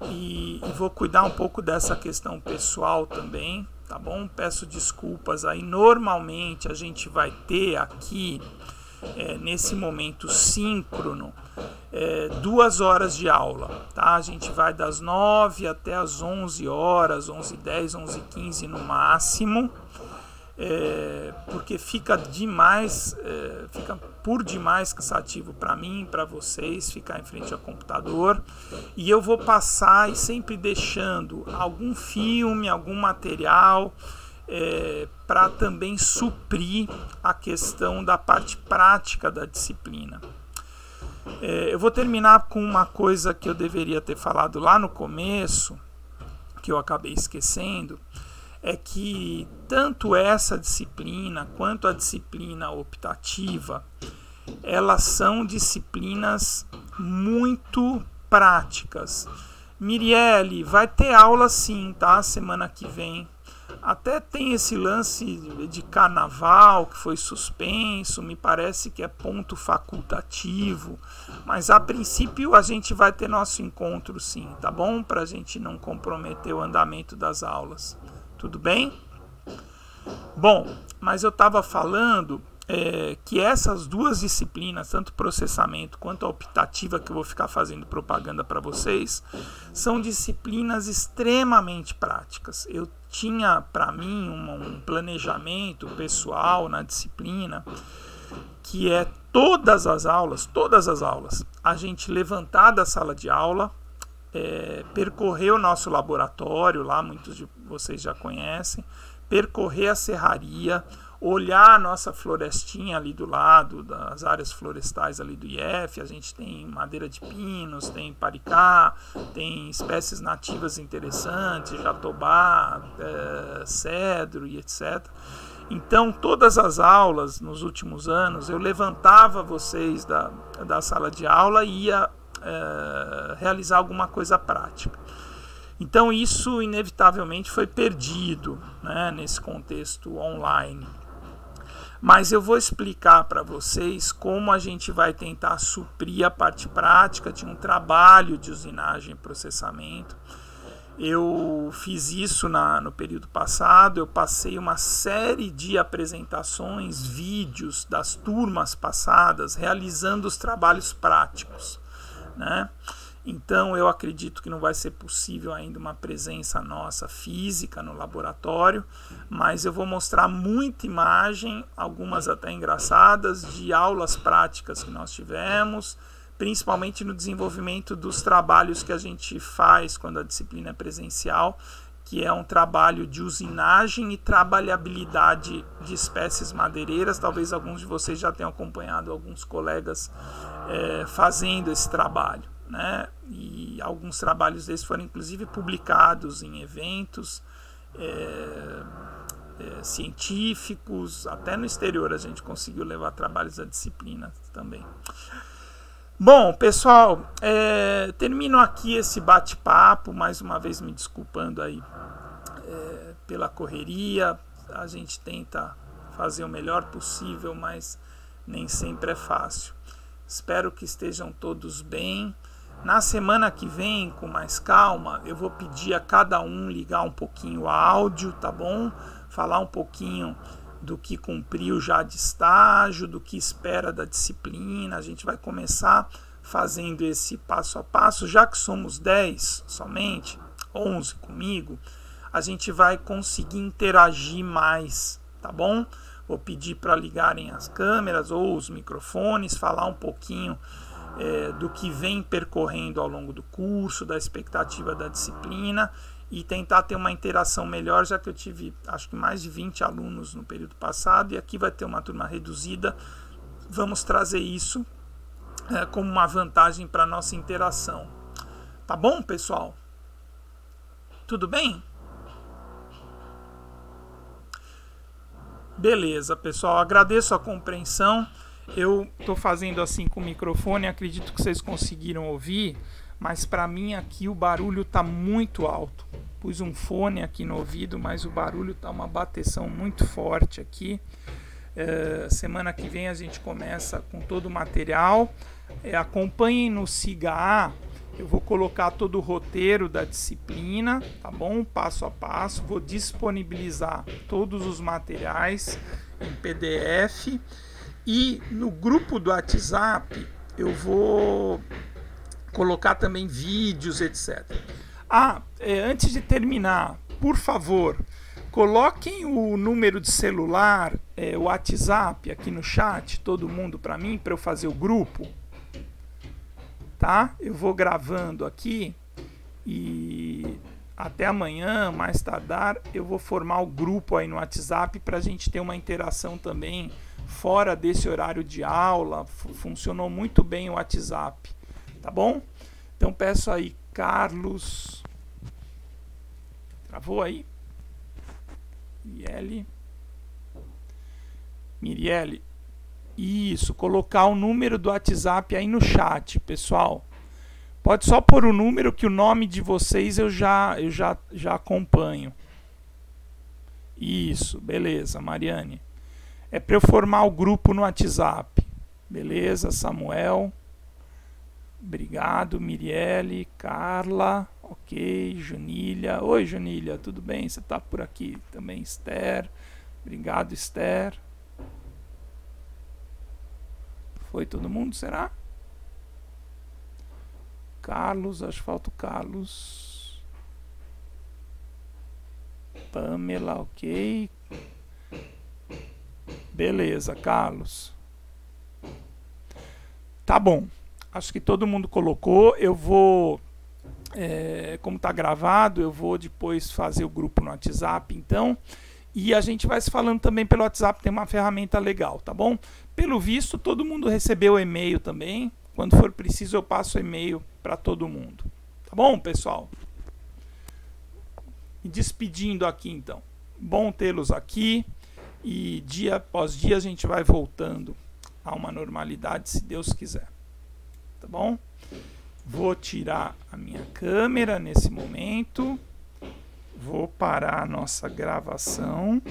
E vou cuidar um pouco dessa questão pessoal também, tá bom? Peço desculpas aí. Normalmente a gente vai ter aqui, nesse momento síncrono, 2 horas de aula, tá? A gente vai das 9 até as 11 horas, 11h10, 11h15 no máximo, porque fica por demais cansativo para mim, para vocês, ficar em frente ao computador. E eu vou passar e sempre deixando algum filme, algum material, para também suprir a questão da parte prática da disciplina. Eu vou terminar com uma coisa que eu deveria ter falado lá no começo, que eu acabei esquecendo, é que tanto essa disciplina quanto a disciplina optativa, elas são disciplinas muito práticas. Mirielle, vai ter aula sim, tá? Semana que vem. Até tem esse lance de carnaval que foi suspenso, me parece que é ponto facultativo, mas a princípio a gente vai ter nosso encontro sim, tá bom? Para a gente não comprometer o andamento das aulas, tudo bem? Bom, mas eu estava falando que essas duas disciplinas, tanto processamento quanto a optativa, que eu vou ficar fazendo propaganda para vocês, são disciplinas extremamente práticas. Eu tinha para mim um planejamento pessoal na disciplina, que é todas as aulas, a gente levantar da sala de aula, percorrer o nosso laboratório, lá muitos de vocês já conhecem, percorrer a serraria, olhar a nossa florestinha ali do lado, das áreas florestais ali do IF. A gente tem madeira de pinos, tem paricá, tem espécies nativas interessantes, jatobá, cedro e etc. Então, todas as aulas nos últimos anos, eu levantava vocês da sala de aula e ia realizar alguma coisa prática. Então, isso inevitavelmente foi perdido, né, nesse contexto online. Mas eu vou explicar para vocês como a gente vai tentar suprir a parte prática de um trabalho de usinagem e processamento. Eu fiz isso no período passado, eu passei uma série de apresentações, vídeos das turmas passadas, realizando os trabalhos práticos, né? Então eu acredito que não vai ser possível ainda uma presença nossa física no laboratório, mas eu vou mostrar muita imagem, algumas até engraçadas, de aulas práticas que nós tivemos, principalmente no desenvolvimento dos trabalhos que a gente faz quando a disciplina é presencial, que é um trabalho de usinagem e trabalhabilidade de espécies madeireiras. Talvez alguns de vocês já tenham acompanhado alguns colegas fazendo esse trabalho, né? E alguns trabalhos desses foram inclusive publicados em eventos científicos, até no exterior a gente conseguiu levar trabalhos da disciplina também. Bom, pessoal, termino aqui esse bate-papo, mais uma vez me desculpando aí pela correria. A gente tenta fazer o melhor possível, mas nem sempre é fácil. Espero que estejam todos bem. Na semana que vem, com mais calma, eu vou pedir a cada um ligar um pouquinho o áudio, tá bom? Falar um pouquinho do que cumpriu já de estágio, do que espera da disciplina. A gente vai começar fazendo esse passo a passo, já que somos 10 somente, 11 comigo, a gente vai conseguir interagir mais, tá bom? Vou pedir para ligarem as câmeras ou os microfones, falar um pouquinho do que vem percorrendo ao longo do curso, da expectativa da disciplina e tentar ter uma interação melhor, já que eu tive acho que mais de 20 alunos no período passado e aqui vai ter uma turma reduzida. Vamos trazer isso como uma vantagem para a nossa interação. Tá bom, pessoal? Tudo bem? Beleza, pessoal. Agradeço a compreensão. Eu estou fazendo assim com o microfone, acredito que vocês conseguiram ouvir, mas para mim aqui o barulho está muito alto. Pus um fone aqui no ouvido, mas o barulho está uma bateção muito forte aqui. Semana que vem a gente começa com todo o material. Acompanhem no Siga A. Eu vou colocar todo o roteiro da disciplina, tá bom? Passo a passo. Vou disponibilizar todos os materiais em PDF. E no grupo do WhatsApp eu vou colocar também vídeos, etc. Antes de terminar, por favor, coloquem o número de celular, o WhatsApp aqui no chat, todo mundo para mim, para eu fazer o grupo. Tá? Eu vou gravando aqui e até amanhã, mais tardar, eu vou formar o grupo aí no WhatsApp para a gente ter uma interação também fora desse horário de aula. Funcionou muito bem o WhatsApp, tá bom? Então peço aí, Carlos, travou aí? Mirielle, isso, colocar o número do WhatsApp aí no chat, pessoal. Pode só pôr o número, que o nome de vocês eu já acompanho. Isso, beleza, Mariane. É para eu formar o grupo no WhatsApp. Beleza, Samuel. Obrigado, Mirielle, Carla. Ok, Junília. Oi, Junília, tudo bem? Você está por aqui também, Esther. Obrigado, Esther. Foi todo mundo, será? Carlos, acho que falta o Carlos. Pamela, ok. Beleza, Carlos. Tá bom. Acho que todo mundo colocou. Eu vou, como está gravado, eu vou depois fazer o grupo no WhatsApp, então. E a gente vai se falando também pelo WhatsApp, tem uma ferramenta legal, tá bom? Pelo visto, todo mundo recebeu o e-mail também. Quando for preciso, eu passo o e-mail para todo mundo. Tá bom, pessoal? E despedindo aqui, então. Bom tê-los aqui. E dia após dia a gente vai voltando a uma normalidade, se Deus quiser. Tá bom? Vou tirar a minha câmera nesse momento. Vou parar a nossa gravação.